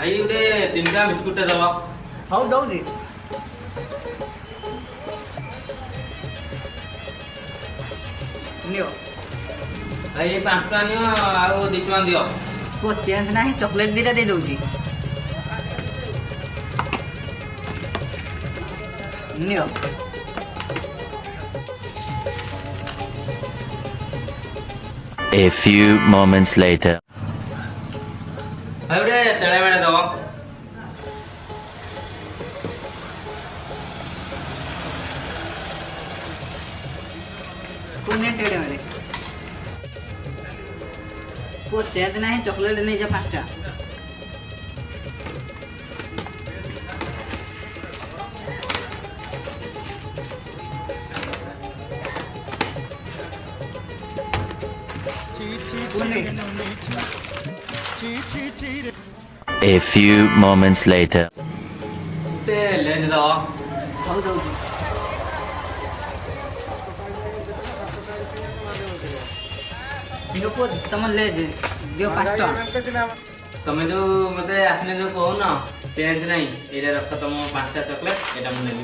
ଭାଇ ଗୋଟେ 3ଟା ବିସ୍କୁଟ ଦବ। ହଉ ଦଉଛି। ନିଅ। ଭାଇ 5 ଟଙ୍କା ନିଅ ଆଉ 2 ଟଙ୍କା ଦିଅ। ପୁଅ ଚେଞ୍ଜ ନାହିଁ, ଚକୋଲେଟ୍ 2ଟା ଦେଇ ଦଉଛି। ନିଅ। A few moments later. ଭାଇ ଗୋଟେ ତେଳେ ମେଳେ ଦବ। ପୁଣି ଟେଡ଼େ ମେଡ଼େ। ପୁଅ ଚେଞ୍ଜ ନାହିଁ, ଚକୋଲେଟ୍ ନେଇଯା 5ଟା। A few moments later. ଗୋଟେ ଲେଜ ଦବ। ହଉ ଦଉଛି। ନିଅ ପୁଅ ତମ ଲେଜ ଦିଅ 5 ଟଙ୍କା। ତମେ ଯୋଉ ମତେ ଆସିଲେ ଯୋଉ କହୁନ ଚେଞ୍ଜ ନାହିଁ, ଏଇଟା ରଖ ତମ 5ଟା ଚକୋଲେଟ, ଏଇଟା ମୁଁ ନେବି।